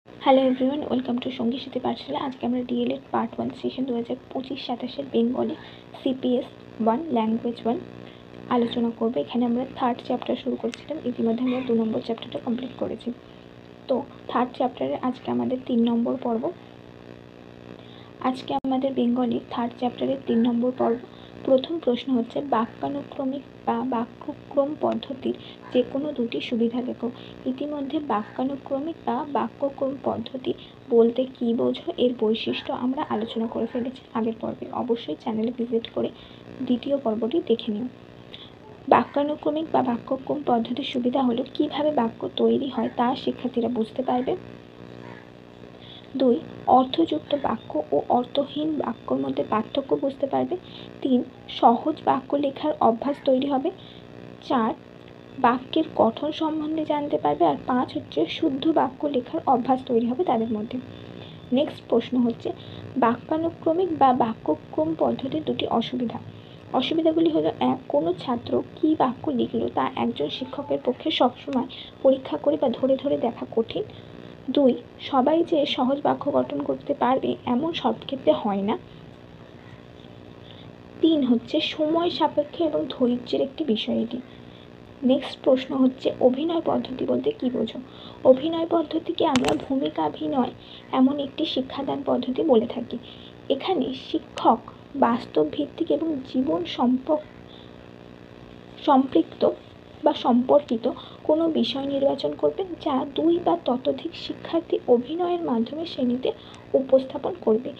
Hello everyone, welcome to সঙ্গী সাথী পাঠশালা। আজকে আমরা DElEd part 1 session 2025-27 Bengali CPS 1 language 1 আলোচনা করব। এখানে আমরা থার্ড চ্যাপ্টার শুরু করেছিলাম, ইতিমধ্যে আমরা 2 নম্বর চ্যাপ্টারটা কমপ্লিট করেছি। তো থার্ড চ্যাপ্টারে আজকে আমাদের 3 নম্বর পর্ব। আজকে আমাদের বেঙ্গলির থার্ড চ্যাপ্টারের 3 নম্বর পর্ব। প্রথম প্রশ্ন হচ্ছে, বাক্যানুক্রমিক বা বাক্যক্রম পদ্ধতির যে কোনো দুটি সুবিধা লেখো। ইতিমধ্যে বাক্যানুক্রমিক বা বাক্যক্রম পদ্ধতি বলতে কী বোঝো এর বৈশিষ্ট্য আমরা আলোচনা করে ফেলেছি আগের পর্বে। অবশ্যই চ্যানেলে ভিজিট করে দ্বিতীয় পর্বটি দেখে নিও। বাক্যানুক্রমিক বা বাক্যক্রম পদ্ধতির সুবিধা হলো কীভাবে বাক্য তৈরি হয় তা শিক্ষার্থীরা বুঝতে পারবে। 2, অর্থযুক্ত বাক্য ও অর্থহীন বাক্যর মধ্যে পার্থক্য বুঝতে পারবে। 3, সহজ বাক্য লেখার অভ্যাস তৈরি হবে। 4, বাক্যের গঠন সম্বন্ধে জানতে পারবে। আর 5 হচ্ছে শুদ্ধ বাক্য লেখার অভ্যাস তৈরি হবে তাদের মধ্যে। নেক্সট প্রশ্ন হচ্ছে, বাক্যানুক্রমিক বা বাক্যক্রম পদ্ধতির দুটি অসুবিধা। অসুবিধাগুলি হলো, 1, কোনো ছাত্র কী বাক্য লিখলো তা একজন শিক্ষকের পক্ষে সবসময় পরীক্ষা করে বা ধরে ধরে দেখা কঠিন। 2, সবাই যে সহজ বাক্য গঠন করতে পারবে এমন সব ক্ষেত্রে হয় না। 3 হচ্ছে সময় সাপেক্ষ এবং ধৈর্যের একটি বিষয় এটি। নেক্সট প্রশ্ন হচ্ছে, অভিনয় পদ্ধতি বলতে কী বোঝো। অভিনয় পদ্ধতিকে আমরা ভূমিকাভিনয় এমন একটি শিক্ষাদান পদ্ধতি বলে থাকি। এখানে শিক্ষক বাস্তব ভিত্তিক এবং জীবন সম্পৃক্ত বা সম্পর্কিত কোনো বিষয় নির্বাচন করবেন, যা 2 বা ততোধিক শিক্ষার্থী অভিনয়ের মাধ্যমে শ্রেণীতে উপস্থাপন করবে।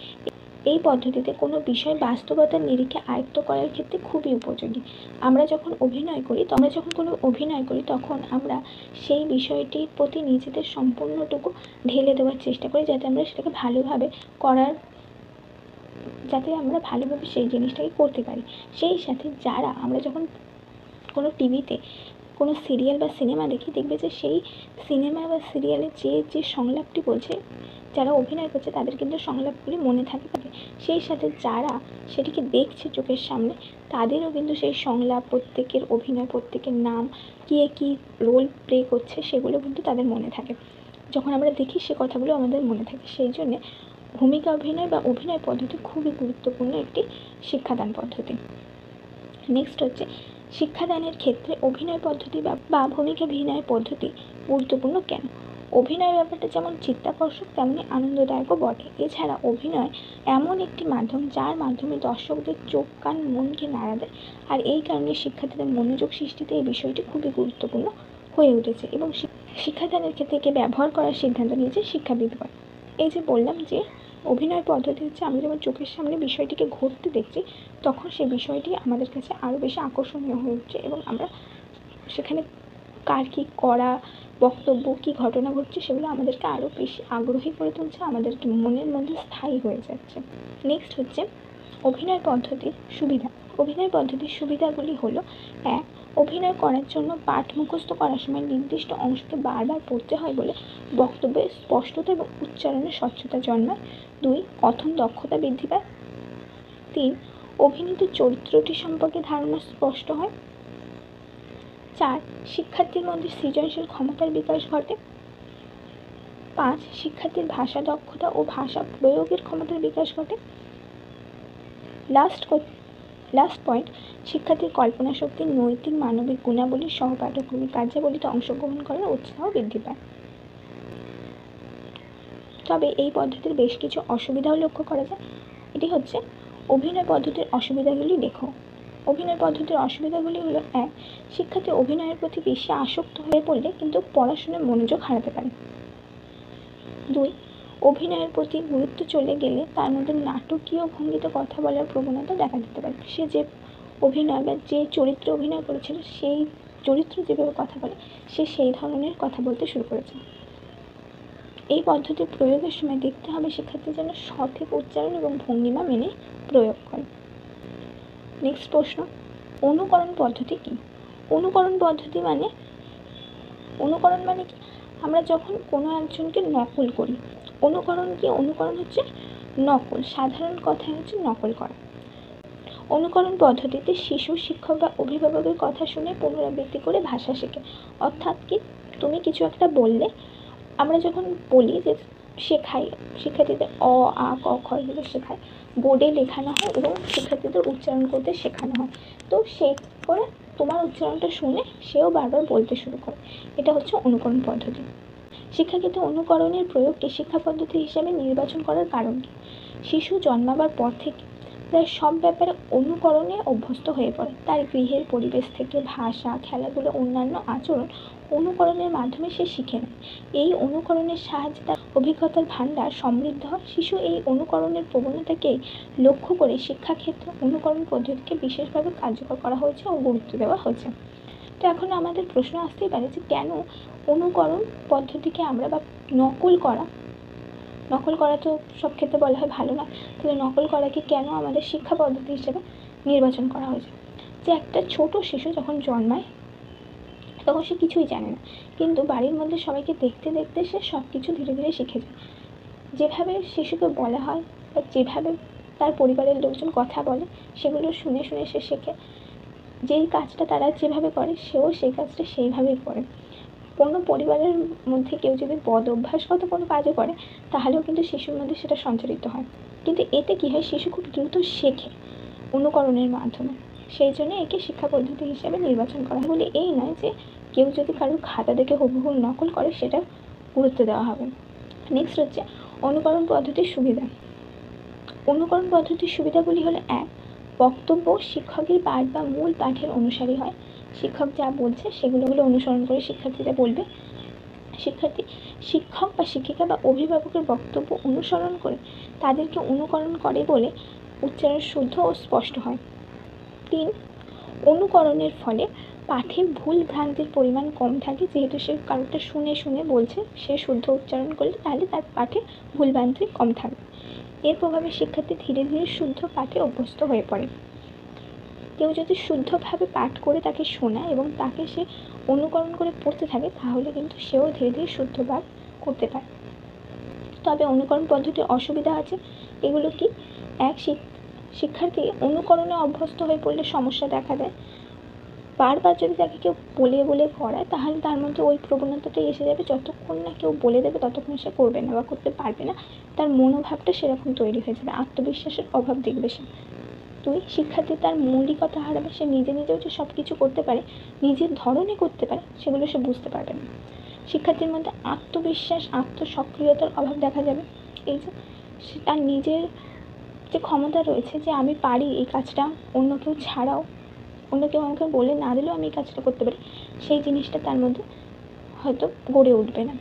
এই পদ্ধতিতে কোনো বিষয় বাস্তবতার নিরিখে আয়ত্ত করার ক্ষেত্রে খুবই উপযোগী। আমরা যখন কোনো অভিনয় করি তখন আমরা সেই বিষয়টির প্রতি নিজেদের সম্পূর্ণটুকু ঢেলে দেওয়ার চেষ্টা করি, যাতে আমরা ভালোভাবে সেই জিনিসটাকে করতে পারি। সেই সাথে আমরা যখন কোনো টিভিতে কোনো সিরিয়াল বা সিনেমা দেখি, দেখবে যে সেই সিনেমা বা সিরিয়ালে যে সংলাপটি বলছে, যারা অভিনয় করছে তাদের কিন্তু সংলাপগুলি মনে থাকে। সেই সাথে যারা সেটিকে দেখছে চোখের সামনে, তাদেরও কিন্তু সেই সংলাপ, প্রত্যেকের অভিনয়, প্রত্যেকের নাম, কে কী রোল প্লে করছে সেগুলো কিন্তু তাদের মনে থাকে। যখন আমরা দেখি সে কথাগুলো আমাদের মনে থাকে। সেই জন্যে ভূমিকা অভিনয় বা অভিনয় পদ্ধতি খুবই গুরুত্বপূর্ণ একটি শিক্ষাদান পদ্ধতি। নেক্সট হচ্ছে, শিক্ষাদানের ক্ষেত্রে অভিনয় পদ্ধতি বা ভূমিকাভিনয় পদ্ধতি গুরুত্বপূর্ণ কেন। অভিনয় ব্যাপারটা যেমন চিত্তাকর্ষক তেমনি আনন্দদায়কও বটে। এছাড়া অভিনয় এমন একটি মাধ্যম যার মাধ্যমে দর্শকদের চোখ, কান, মনকে নাড়া দেয়। আর এই কারণে শিক্ষার্থীদের মনোযোগ সৃষ্টিতে এই বিষয়টি খুবই গুরুত্বপূর্ণ হয়ে উঠেছে এবং শিক্ষাদানের ক্ষেত্রে একে ব্যবহার করার সিদ্ধান্ত নিয়েছে শিক্ষাবিদগণ। এই যে বললাম যে অভিনয় পদ্ধতি হচ্ছে, আমরা যখন চোখের সামনে বিষয়টিকে ঘটতে দেখছি তখন সেই বিষয়টি আমাদের কাছে আরও বেশি আকর্ষণীয় হয়ে উঠছে এবং আমরা সেখানে কার কী করা, বক্তব্য, কী ঘটনা ঘটছে সেগুলো আমাদেরকে আরও বেশি আগ্রহী করে তুলছে, আমাদেরকে মনের মধ্যে স্থায়ী হয়ে যাচ্ছে। নেক্সট হচ্ছে অভিনয় পদ্ধতির সুবিধা। অভিনয় পদ্ধতির সুবিধাগুলি হলো, 1, অভিনয় করার জন্য পাঠ মুখস্থ করার সময় নির্দিষ্ট অংশকে বারবার পড়তে হয় বলে বক্তব্যের স্পষ্টতা এবং উচ্চারণের স্বচ্ছতা জন্মায়। 2, কথন দক্ষতা বৃদ্ধি পায়। 3, অভিনীত চরিত্রটি সম্পর্কে ধারণা স্পষ্ট হয়। 4, শিক্ষার্থীর মধ্যে সৃজনশীল ক্ষমতার বিকাশ ঘটে। 5, শিক্ষার্থীর ভাষা দক্ষতা ও ভাষা প্রয়োগের ক্ষমতার বিকাশ ঘটে। লাস্ট পয়েন্ট, শিক্ষার্থীর কল্পনা শক্তি, নৈতিক মানবিক গুণাবলী সহ পাঠ্যক্রমিক কার্যাবলীতে অংশগ্রহণ করার উৎসাহ বৃদ্ধি পায়। তবে এই পদ্ধতির বেশ কিছু অসুবিধাও লক্ষ্য করা যায়। এটি হচ্ছে, অভিনয় পদ্ধতির অসুবিধাগুলি লেখো। অভিনয় পদ্ধতির অসুবিধাগুলি হলো, 1, শিক্ষার্থী অভিনয়ের প্রতি বেশি আসক্ত হয়ে পড়লে কিন্তু পড়াশোনায় মনোযোগ হারাতে পারে। 2, অভিনয়ের প্রতি গুরুত্ব চলে গেলে তার মধ্যে নাটকীয় ভঙ্গিতে কথা বলার প্রবণতা দেখা দিতে পারে। সে যে অভিনয় বা যে চরিত্রে অভিনয় করেছিল সেই চরিত্র যেভাবে কথা বলে সে সেই ধরনের কথা বলতে শুরু করেছে। এই পদ্ধতি প্রয়োগের সময় দেখতে হবে শিক্ষার্থী যেন সঠিক উচ্চারণ এবং ভঙ্গিমা মেনে প্রয়োগ করে। নেক্সট প্রশ্ন, অনুকরণ পদ্ধতি কী। অনুকরণ মানে কি? আমরা যখন কোনো একজনকে নকল করি। অনুকরণ হচ্ছে নকল, সাধারণ কথায় হচ্ছে নকল করা। অনুকরণ পদ্ধতিতে শিশু, শিক্ষক বা অভিভাবকের কথা শুনে পুনরাবৃত্তি করে ভাষা শেখে। অর্থাৎ কি, তুমি কিছু একটা বললে, আমরা যখন বলি যে শেখায়, শিক্ষার্থীদের অ আ ক খ এগুলো শেখায়, বোর্ডে লেখানো হয় এবং শিক্ষার্থীদের উচ্চারণ করতে শেখানো হয়। তো সে করে তোমার উচ্চারণটা শুনে সেও বারবার বলতে শুরু করে। এটা হচ্ছে অনুকরণ পদ্ধতি। শিক্ষাক্ষেত্রে অনুকরণের প্রয়োগকে শিক্ষা পদ্ধতি হিসেবে নির্বাচন করার কারণ কী? শিশু জন্মাবার পর থেকে প্রায় সব ব্যাপারে অনুকরণে অভ্যস্ত হয়ে পড়ে। তার গৃহের পরিবেশ থেকে ভাষা, খেলাধুলো, অন্যান্য আচরণ অনুকরণের মাধ্যমে সে শিখে নেয়। এই অনুকরণের সাহায্যে তার অভিজ্ঞতার ভাণ্ডার সমৃদ্ধ হয়। শিশু এই অনুকরণের প্রবণতাকেই লক্ষ্য করে শিক্ষাক্ষেত্রে অনুকরণ পদ্ধতিকে বিশেষভাবে কার্যকর করা হয়েছে ও গুরুত্ব দেওয়া হয়েছে। তো এখন আমাদের প্রশ্ন আসতেই পারে যে কেন অনুকরণ পদ্ধতিকে আমরা বা নকল করা তো সব ক্ষেত্রে বলা হয় ভালো না, তাহলে নকল করাকে কেন আমাদের শিক্ষা পদ্ধতি হিসেবে নির্বাচন করা হয়েছে? যে একটা ছোট শিশু যখন জন্মায় তখন সে কিছুই জানে না, কিন্তু বাড়ির মধ্যে সবাইকে দেখতে দেখতে সে সব কিছু ধীরে ধীরে শিখে যায়। যেভাবে শিশুকে বলা হয় বা যেভাবে তার পরিবারের লোকজন কথা বলে সেগুলো শুনে শুনে সে শেখে। যেই কাজটা তারা যেভাবে করে সেও সেই কাজটা সেইভাবেই করে। কোনো পরিবারের মধ্যে কেউ যদি বদ অভ্যাসগত কোনো কাজও করে তাহলেও কিন্তু শিশুর মধ্যে সেটা সঞ্চারিত হয়। কিন্তু এতে কী হয়, শিশু খুব দ্রুত শেখে অনুকরণের মাধ্যমে। সেই জন্য একে শিক্ষা পদ্ধতি হিসেবে নির্বাচন করা হয়। বলে এই নয় যে কেউ যদি কারোর খাতা দেখে হুবহু নকল করে সেটা গুরুত্ব দেওয়া হবে। নেক্সট হচ্ছে অনুকরণ পদ্ধতির সুবিধা। অনুকরণ পদ্ধতির সুবিধাগুলি হলো: 1. বক্তব্য শিক্ষকের পাঠ বা মূল পাঠের অনুসারী হয়। শিক্ষক যা বলছে সেগুলো অনুসরণ করে শিক্ষার্থীরা বলবে। শিক্ষক বা শিক্ষিকা বা অভিভাবকের বক্তব্য অনুসরণ করে তাদেরকে অনুকরণ করে বলে উচ্চারণ শুদ্ধ ও স্পষ্ট হয়। 3. অনুকরণের ফলে পাঠে ভুল ভ্রান্তির পরিমাণ কম থাকে, যেহেতু সে কারোটা শুনে শুনে বলছে, সে শুদ্ধ উচ্চারণ করলে তাহলে তার পাঠে ভুল ভ্রান্তি কম থাকবে। এর প্রভাবে শিক্ষার্থী ধীরে ধীরে শুদ্ধ পাঠে অভ্যস্ত হয়ে পড়ে। কেউ যদি শুদ্ধভাবে পাঠ করে তাকে শোনায় এবং তাকে সে অনুকরণ করে পড়তে থাকে তাহলে কিন্তু সেও ধীরে ধীরে শুদ্ধ পাঠ করতে পারে। তবে অনুকরণ পদ্ধতির অসুবিধা আছে। এগুলো কি? 1. শিক্ষার্থী অনুকরণে অভ্যস্ত হয়ে পড়লে সমস্যা দেখা দেয়। বারবার যদি তাকে কেউ বলে বলে করায় তাহলে তার মধ্যে ওই প্রবণতাটাই এসে যাবে, যতক্ষণ না কেউ বলে দেবে ততক্ষণ সে করবে না বা করতে পারবে না। তার মনোভাবটা সেরকম তৈরি হয়ে যাবে, আত্মবিশ্বাসের অভাব দেখবে সে। 2. শিক্ষার্থী তার মৌলিকতা হারাবে। সে নিজে নিজেও যে সব কিছু করতে পারে, নিজের ধরনে করতে পারে, সেগুলো সে বুঝতে পারবে না। শিক্ষার্থীর মধ্যে আত্মবিশ্বাস, আত্মসক্রিয়তার অভাব দেখা যাবে। এই যে তার নিজের যে ক্ষমতা রয়েছে যে আমি পারি এই কাজটা, অন্য কেউ ছাড়াও, অন্য কেউ আমাকে বলে না দিলেও আমি এই কাজটা করতে পারি, সেই জিনিসটা তার মধ্যে হয়তো গড়ে উঠবে না।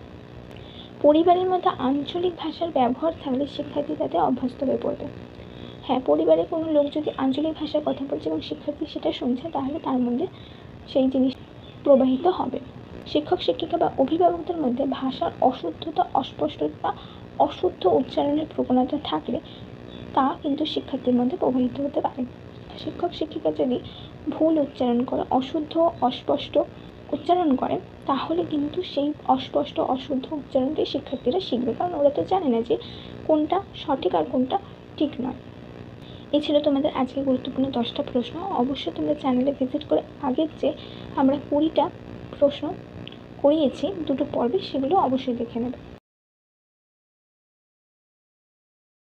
পরিবারের মধ্যে আঞ্চলিক ভাষার ব্যবহার থাকলে শিক্ষার্থী তাতে অভ্যস্ত হয়ে পড়বে। হ্যাঁ, পরিবারে কোনো লোক যদি আঞ্চলিক ভাষায় কথা বলছে এবং শিক্ষার্থী সেটা শুনছে তাহলে তার মধ্যে সেই জিনিস প্রবাহিত হবে। শিক্ষক শিক্ষিকা বা অভিভাবকদের মধ্যে ভাষার অশুদ্ধতা, অস্পষ্টতা, অশুদ্ধ উচ্চারণের প্রবণতা থাকলে তা কিন্তু শিক্ষার্থীর মধ্যে প্রবাহিত হতে পারে। শিক্ষক শিক্ষিকা যদি ভুল উচ্চারণ করে, অশুদ্ধ অস্পষ্ট উচ্চারণ করে তাহলে কিন্তু সেই অস্পষ্ট অশুদ্ধ উচ্চারণটাই শিক্ষার্থীরা শিখবে, কারণ ওরা তো জানে না যে কোনটা সঠিক আর কোনটা ঠিক নয়। এই ছিল তোমাদের আজকে গুরুত্বপূর্ণ 10টা প্রশ্ন। অবশ্যই তোমরা চ্যানেলে ভিজিট করে আগের যে আমরা 20টা প্রশ্ন করিয়েছি 2টো পর্বে সেগুলো অবশ্যই দেখে নেবে।